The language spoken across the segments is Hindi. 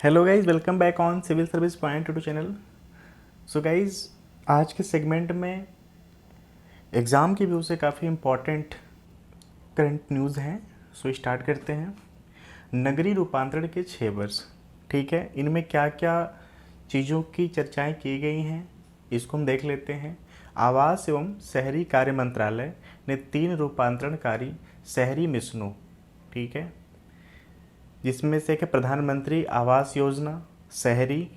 Hello guys, welcome back on civil service point two channel. So guys, आज के सेगमेंट में एग्ज़ाम के व्यू से काफ़ी इम्पॉर्टेंट करंट न्यूज़ हैं। सो स्टार्ट करते हैं। नगरीय रूपांतरण के 6 वर्ष, ठीक है, इनमें क्या क्या चीज़ों की चर्चाएं की गई हैं इसको हम देख लेते हैं। आवास एवं शहरी कार्य मंत्रालय ने 3 रूपांतरणकारी शहरी मिशनों, ठीक है, जिसमें से एक है प्रधानमंत्री आवास योजना शहरी,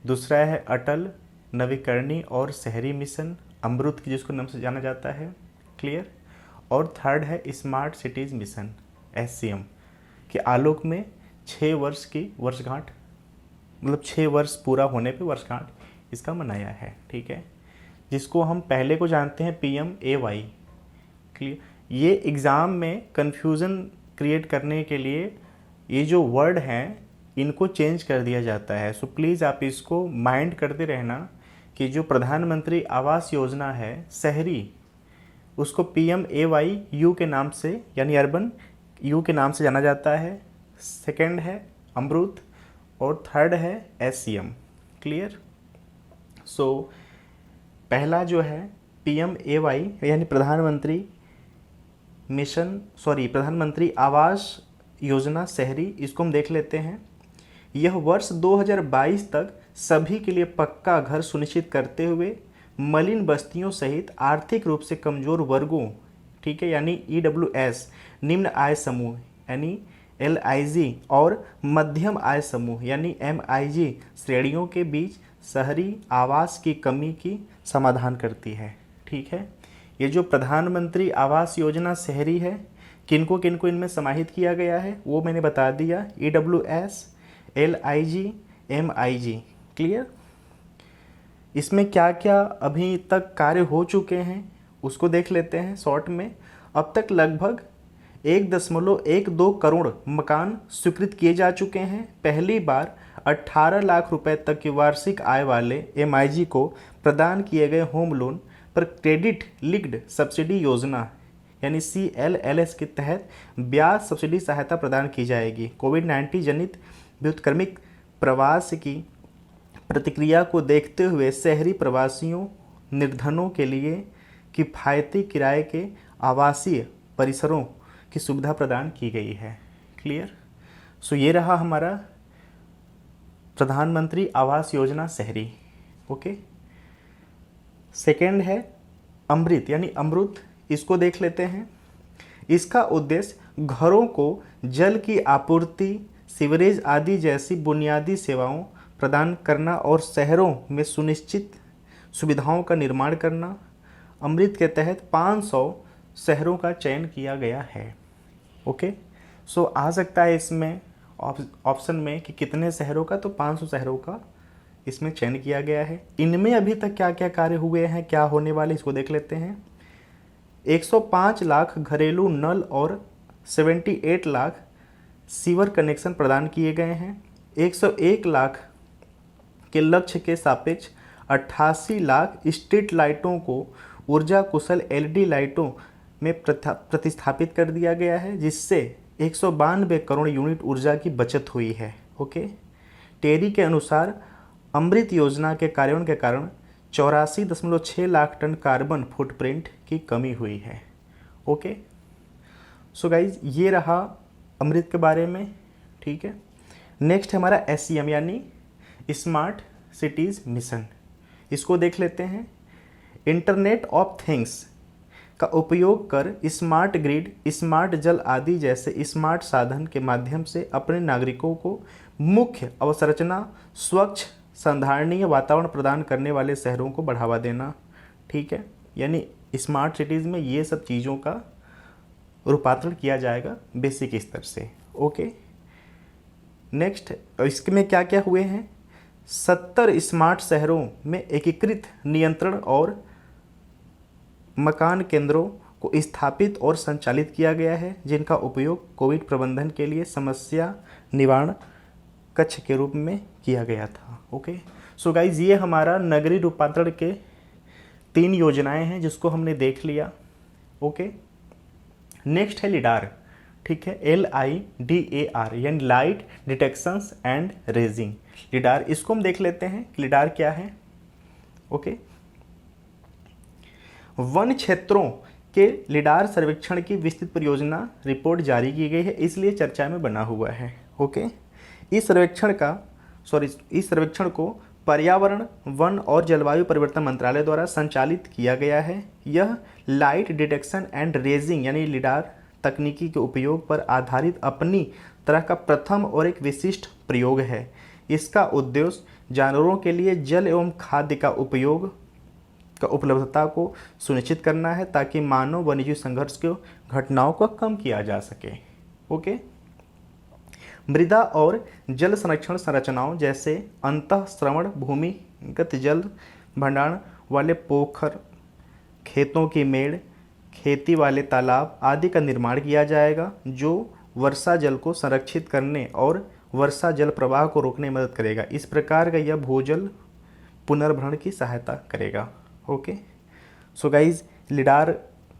दूसरा है अटल नवीकरणीय और शहरी मिशन अमृत की जिसको नाम से जाना जाता है, क्लियर, और थर्ड है स्मार्ट सिटीज़ मिशन SCM के आलोक में 6 वर्ष की वर्षगांठ, मतलब 6 वर्ष पूरा होने पे वर्षगांठ इसका मनाया है, ठीक है, जिसको हम पहले को जानते हैं PMAY, क्लियर। ये एग्ज़ाम में कन्फ्यूज़न क्रिएट करने के लिए ये जो वर्ड हैं इनको चेंज कर दिया जाता है। सो प्लीज़ आप इसको माइंड करते रहना कि जो प्रधानमंत्री आवास योजना है शहरी, उसको PMAY यू के नाम से, यानी अर्बन यू के नाम से जाना जाता है। सेकंड है अमृत और थर्ड है SCM, क्लियर। सो पहला जो है PMAY यानी प्रधानमंत्री आवास योजना शहरी, इसको हम देख लेते हैं। यह वर्ष 2022 तक सभी के लिए पक्का घर सुनिश्चित करते हुए मलिन बस्तियों सहित आर्थिक रूप से कमजोर वर्गों, ठीक है, यानी EWS, निम्न आय समूह यानी LIG और मध्यम आय समूह यानी MIG श्रेणियों के बीच शहरी आवास की कमी की समाधान करती है, ठीक है। ये जो प्रधानमंत्री आवास योजना शहरी है, किनको किनको इनमें समाहित किया गया है वो मैंने बता दिया, EWS, LIG, MIG, क्लियर। इसमें क्या क्या अभी तक कार्य हो चुके हैं उसको देख लेते हैं शॉर्ट में। अब तक लगभग 1.12 करोड़ मकान स्वीकृत किए जा चुके हैं। पहली बार 18 लाख रुपए तक की वार्षिक आय वाले MIG को प्रदान किए गए होम लोन पर क्रेडिट लिंक्ड सब्सिडी योजना यानी CLLS के तहत ब्याज सब्सिडी सहायता प्रदान की जाएगी। कोविड-19 जनित व्युत्क्रमिक प्रवास की प्रतिक्रिया को देखते हुए शहरी प्रवासियों निर्धनों के लिए किफ़ायती किराए के आवासीय परिसरों की सुविधा प्रदान की गई है, क्लियर। सो ये रहा हमारा प्रधानमंत्री आवास योजना शहरी, ओके। सेकेंड है अमृत यानी अमृत, इसको देख लेते हैं। इसका उद्देश्य घरों को जल की आपूर्ति, सीवरेज आदि जैसी बुनियादी सेवाओं प्रदान करना और शहरों में सुनिश्चित सुविधाओं का निर्माण करना। अमृत के तहत 500 शहरों का चयन किया गया है, ओके। सो आ सकता है इसमें ऑप्शन में कि कितने शहरों का, तो 500 शहरों का इसमें चयन किया गया है। इनमें अभी तक क्या क्या कार्य हुए हैं, क्या होने वाले, इसको देख लेते हैं। 105 लाख घरेलू नल और 78 लाख सीवर कनेक्शन प्रदान किए गए हैं। 101 लाख के लक्ष्य के सापेक्ष 88 लाख स्ट्रीट लाइटों को ऊर्जा कुशल LED लाइटों में प्रतिस्थापित कर दिया गया है, जिससे 192 करोड़ यूनिट ऊर्जा की बचत हुई है, ओके। टेरी के अनुसार अमृत योजना के कार्यान्वयन के कारण 84.6 लाख टन कार्बन फुटप्रिंट की कमी हुई है, ओके। सो गाइज, ये रहा अमृत के बारे में, ठीक है। नेक्स्ट है हमारा SCM यानी स्मार्ट सिटीज़ मिशन, इसको देख लेते हैं। इंटरनेट ऑफ थिंग्स का उपयोग कर स्मार्ट ग्रिड, स्मार्ट जल आदि जैसे स्मार्ट साधन के माध्यम से अपने नागरिकों को मुख्य अवसंरचना, स्वच्छ संधारणीय वातावरण प्रदान करने वाले शहरों को बढ़ावा देना, ठीक है, यानी स्मार्ट सिटीज़ में ये सब चीज़ों का रूपांतरण किया जाएगा बेसिक स्तर से, ओके। नेक्स्ट, इसमें क्या क्या हुए हैं। 70 स्मार्ट शहरों में एकीकृत नियंत्रण और मकान केंद्रों को स्थापित और संचालित किया गया है, जिनका उपयोग कोविड प्रबंधन के लिए समस्या निवारण कक्ष के रूप में किया गया था, ओके। सो गाइज, ये हमारा नगरीय रूपांतरण के 3 योजनाएं हैं जिसको हमने देख लिया, ओके। नेक्स्ट है लिडार, ठीक है, LIDAR यानी light detections and raising lidar. इसको हम देख लेते हैं कि लिडार क्या है। ओके, वन क्षेत्रों के लिडार सर्वेक्षण की विस्तृत परियोजना रिपोर्ट जारी की गई है, इसलिए चर्चा में बना हुआ है। ओके, इस सर्वेक्षण को पर्यावरण, वन और जलवायु परिवर्तन मंत्रालय द्वारा संचालित किया गया है। यह लाइट डिटेक्शन एंड रेजिंग यानी लिडार तकनीकी के उपयोग पर आधारित अपनी तरह का प्रथम और एक विशिष्ट प्रयोग है। इसका उद्देश्य जानवरों के लिए जल एवं खाद्य का उपयोग का उपलब्धता को सुनिश्चित करना है, ताकि मानव वन्यजीव संघर्ष के घटनाओं को कम किया जा सके। ओके, मृदा और जल संरक्षण संरचनाओं जैसे अंतःश्रवण, भूमिगत जल भंडारण वाले पोखर, खेतों की मेड़, खेती वाले तालाब आदि का निर्माण किया जाएगा, जो वर्षा जल को संरक्षित करने और वर्षा जल प्रवाह को रोकने में मदद करेगा। इस प्रकार का यह भूजल पुनर्भरण की सहायता करेगा। ओके, सो गाइज लिडार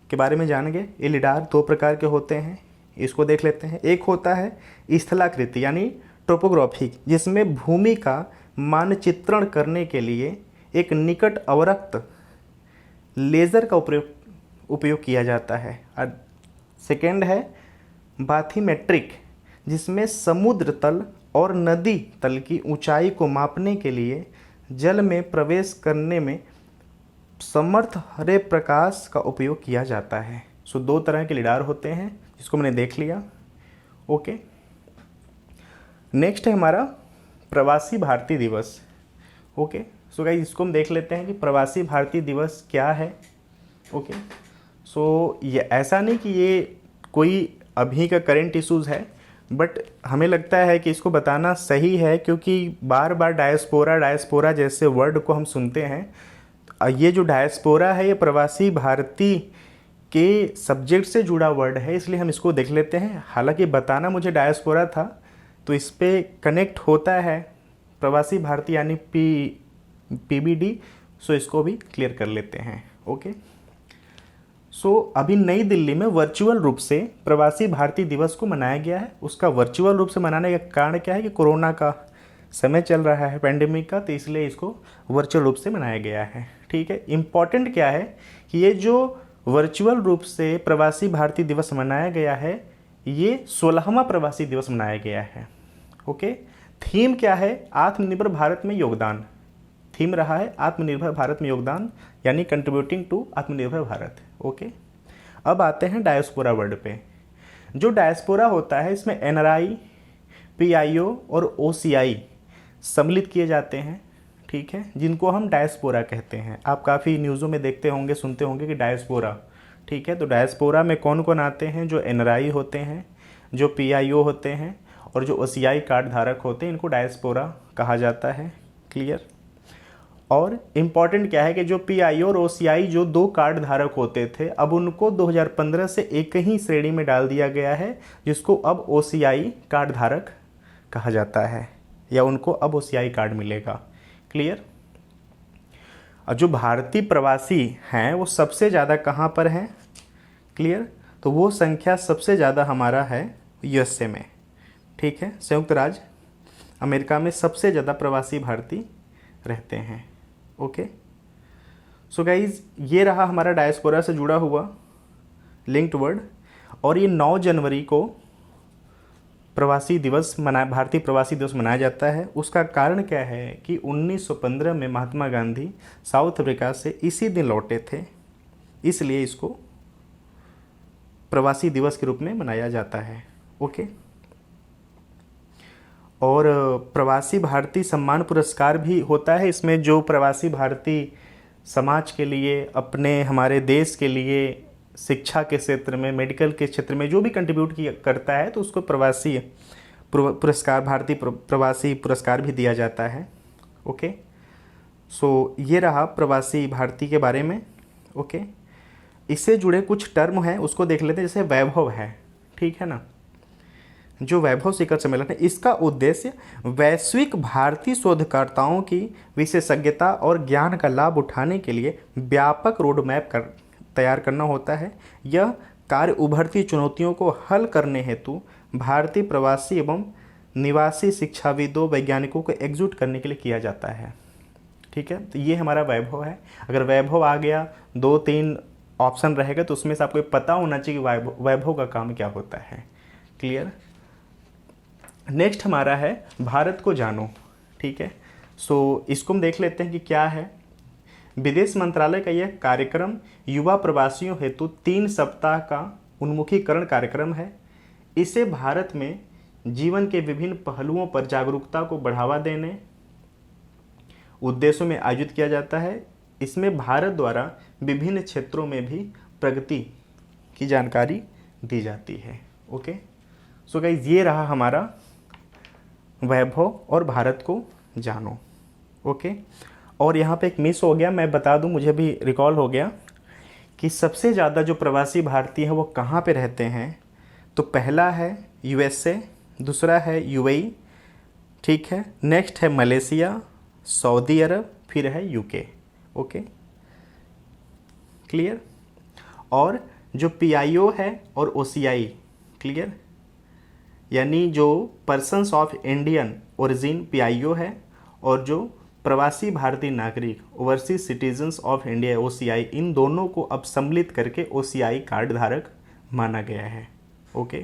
के बारे में जान गए। ये लिडार दो प्रकार के होते हैं, इसको देख लेते हैं। एक होता है स्थलाकृति यानी टोपोग्राफिक, जिसमें भूमि का मानचित्रण करने के लिए एक निकट अवरक्त लेज़र का उपयोग किया जाता है। और सेकेंड है बाथीमेट्रिक, जिसमें समुद्र तल और नदी तल की ऊंचाई को मापने के लिए जल में प्रवेश करने में समर्थ हरे प्रकाश का उपयोग किया जाता है। सो दो तरह के लिडार होते हैं, जिसको मैंने देख लिया। ओके, नेक्स्ट है हमारा प्रवासी भारतीय दिवस। ओके, सो गाइस इसको हम देख लेते हैं कि प्रवासी भारतीय दिवस क्या है। ओके, सो ये ऐसा नहीं कि ये कोई अभी का करंट इश्यूज़ है, बट हमें लगता है कि इसको बताना सही है, क्योंकि बार बार डायस्पोरा जैसे वर्ड को हम सुनते हैं। ये जो डायस्पोरा है ये प्रवासी भारतीय के सब्जेक्ट से जुड़ा वर्ड है, इसलिए हम इसको देख लेते हैं। हालांकि बताना मुझे डायस्पोरा था, तो इस पे कनेक्ट होता है प्रवासी भारतीय यानी PBD। सो इसको भी क्लियर कर लेते हैं। ओके, सो अभी नई दिल्ली में वर्चुअल रूप से प्रवासी भारतीय दिवस को मनाया गया है। उसका वर्चुअल रूप से मनाने का कारण क्या है कि कोरोना का समय चल रहा है, पेंडेमिक का, तो इसलिए इसको वर्चुअल रूप से मनाया गया है। ठीक है, इम्पॉर्टेंट क्या है कि ये जो वर्चुअल रूप से प्रवासी भारतीय दिवस मनाया गया है, ये 16वां प्रवासी दिवस मनाया गया है। ओके, थीम क्या है? आत्मनिर्भर भारत में योगदान। थीम रहा है आत्मनिर्भर भारत में योगदान, यानी कंट्रीब्यूटिंग टू आत्मनिर्भर भारत। ओके, अब आते हैं डायस्पोरा वर्ड पे। जो डायस्पोरा होता है इसमें NRI, PIO और OCI सम्मिलित किए जाते हैं। ठीक है, जिनको हम डायस्पोरा कहते हैं। आप काफ़ी न्यूज़ों में देखते होंगे, सुनते होंगे कि डायस्पोरा। ठीक है, तो डायस्पोरा में कौन कौन आते हैं? जो NRI होते हैं, जो PIO होते हैं और जो OCI कार्ड धारक होते हैं, इनको डायस्पोरा कहा जाता है। क्लियर? और इम्पॉर्टेंट क्या है कि जो PIO और OCI जो दो कार्ड धारक होते थे, अब उनको 2015 से एक ही श्रेणी में डाल दिया गया है, जिसको अब OCI कार्ड धारक कहा जाता है, या उनको अब OCI कार्ड मिलेगा। क्लियर? और जो भारतीय प्रवासी हैं वो सबसे ज़्यादा कहाँ पर हैं? क्लियर? तो वो संख्या सबसे ज़्यादा हमारा है USA में। ठीक है, संयुक्त राज्य अमेरिका में सबसे ज़्यादा प्रवासी भारतीय रहते हैं। ओके, सो गाइज ये रहा हमारा डायस्पोरा से जुड़ा हुआ लिंक्ड वर्ड। और ये 9 जनवरी को भारतीय प्रवासी दिवस मनाया जाता है। उसका कारण क्या है कि 1915 में महात्मा गांधी साउथ अफ्रीका से इसी दिन लौटे थे, इसलिए इसको प्रवासी दिवस के रूप में मनाया जाता है। ओके, और प्रवासी भारतीय सम्मान पुरस्कार भी होता है। इसमें जो प्रवासी भारतीय समाज के लिए, अपने हमारे देश के लिए, शिक्षा के क्षेत्र में, मेडिकल के क्षेत्र में जो भी कंट्रीब्यूट करता है, तो उसको प्रवासी पुरस्कार, भारतीय प्रवासी पुरस्कार भी दिया जाता है। ओके, सो ये रहा प्रवासी भारतीय के बारे में। ओके, इससे जुड़े कुछ टर्म हैं, उसको देख लेते हैं। जैसे वैभव है, ठीक है ना, जो वैभव शिखर सम्मेलन है, इसका उद्देश्य वैश्विक भारतीय शोधकर्ताओं की विशेषज्ञता और ज्ञान का लाभ उठाने के लिए व्यापक रोड मैप तैयार करना होता है। यह कार्य उभरती चुनौतियों को हल करने हेतु भारतीय प्रवासी एवं निवासी शिक्षाविदों वैज्ञानिकों को एकजुट करने के लिए किया जाता है। ठीक है, तो ये हमारा वैभव है। अगर वैभव आ गया, 2-3 ऑप्शन रहेगा तो उसमें से आपको पता होना चाहिए कि वैभव का काम क्या होता है। क्लियर। नेक्स्ट हमारा है भारत को जानो। ठीक है, सो इसको हम देख लेते हैं कि क्या है। विदेश मंत्रालय का यह कार्यक्रम युवा प्रवासियों हेतु 3 सप्ताह का उन्मुखीकरण कार्यक्रम है। इसे भारत में जीवन के विभिन्न पहलुओं पर जागरूकता को बढ़ावा देने उद्देश्यों में आयोजित किया जाता है। इसमें भारत द्वारा विभिन्न क्षेत्रों में भी प्रगति की जानकारी दी जाती है। ओके, सो गाइस ये रहा हमारा वैभव और भारत को जानो। ओके, और यहाँ पे एक मिस हो गया, मैं बता दूँ, मुझे भी रिकॉल हो गया कि सबसे ज़्यादा जो प्रवासी भारतीय हैं वो कहाँ पे रहते हैं। तो पहला है यूएसए, दूसरा है यूएई, ठीक है, नेक्स्ट है मलेशिया, सऊदी अरब, फिर है यूके। Okay, clear. और जो पीआईओ है और ओसीआई, क्लियर, यानी जो persons of Indian origin PIO है और जो प्रवासी भारतीय नागरिक overseas citizens of India OCI, इन दोनों को अब सम्मिलित करके ओसीआई कार्ड धारक माना गया है। ओके,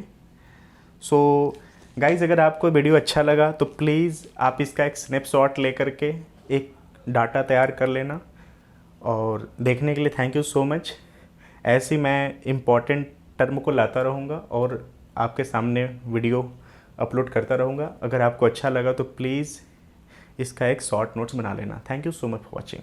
सो गाइज अगर आपको वीडियो अच्छा लगा तो प्लीज़ आप इसका एक स्नैपशॉट लेकर के एक डाटा तैयार कर लेना। और देखने के लिए थैंक यू सो मच। ऐसे मैं इम्पॉर्टेंट टर्म को लाता रहूँगा और आपके सामने वीडियो अपलोड करता रहूँगा। अगर आपको अच्छा लगा तो प्लीज़ इसका एक शॉर्ट नोट्स बना लेना। Thank you so much for watching.